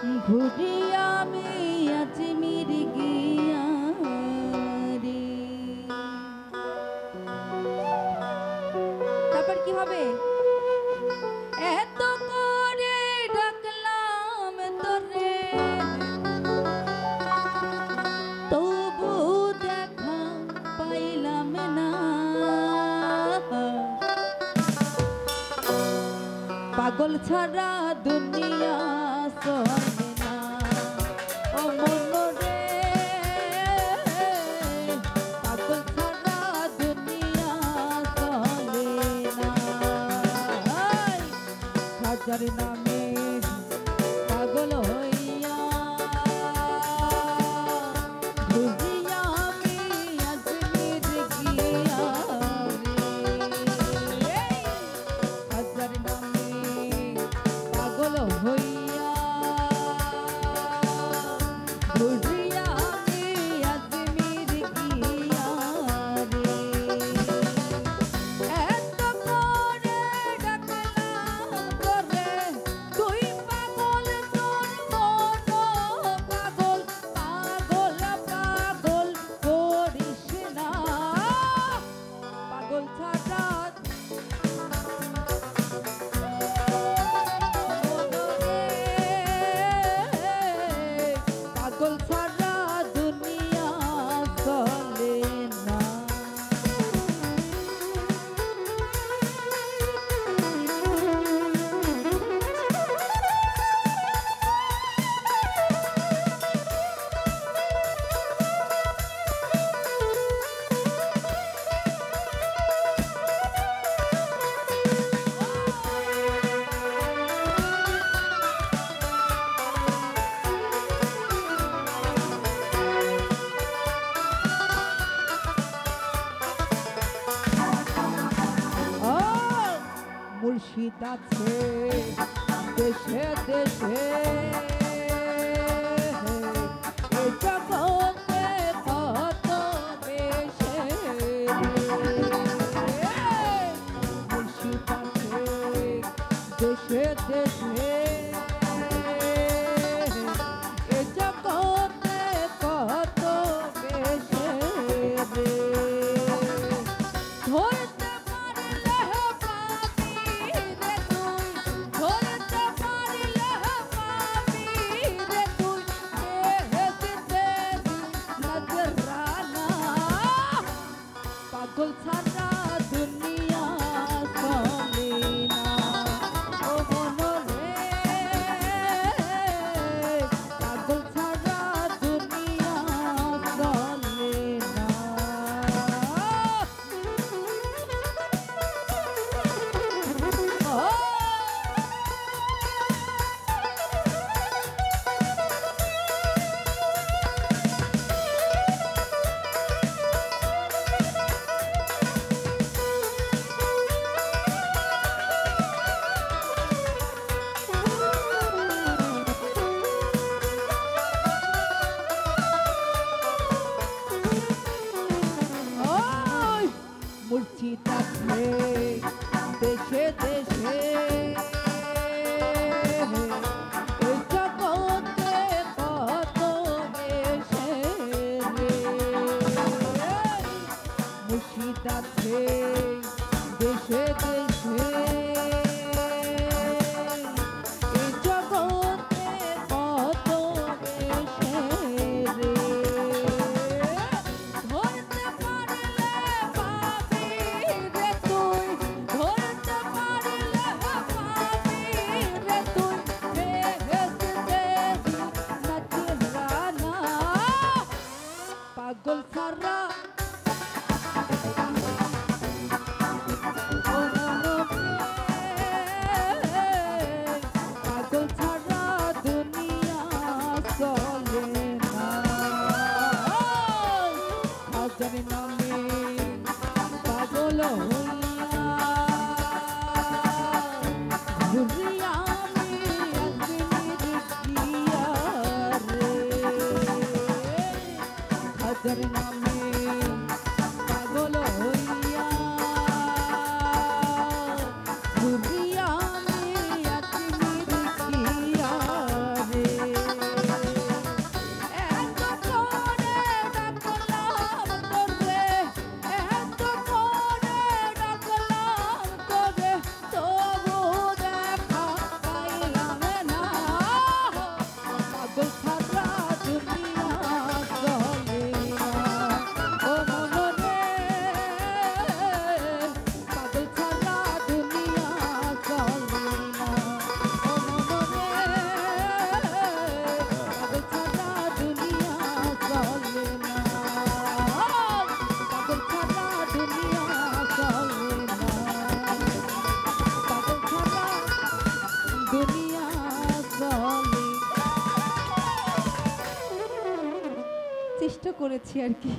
ঘুরি আমি আজমির গিয়া রে। তারপর কি হবে? এত করে ডাকলাম তোরে তবু দেখা পাইলাম না। পাগল ছাড়া দুনিয়া চলে না ও মন রে, পাগল ছাড়া দুনিয়া চলে না। হাজার নামে পাগল হইয়া ঘুরি আমি আজমির গিয়া রে। হাজার নামে পাগল হইয়া ঘুরি আমি আজমির গিয়া রে। এত করে ডাকলাম তোরে তুই পাগল তোর মন পাগল, পাগল পাগল করিস না। পাগল ছাড়া পাগল ছাড়া দুনিয়া চলে না। মুর্শিদ আছে দেশে দেশে এ জগতে কত বেশে। মুর্শিদ আছে দেশে দেশে এ জগতে কত বেশে রে। ধরতে পারলে পাবি রে তুই, ধরতে পারলে পাবি রে তুই, এসেছে নজরানা। পাগল ছাড়া দুনিয়া চলে না ও মন রে, করেছি আর কি।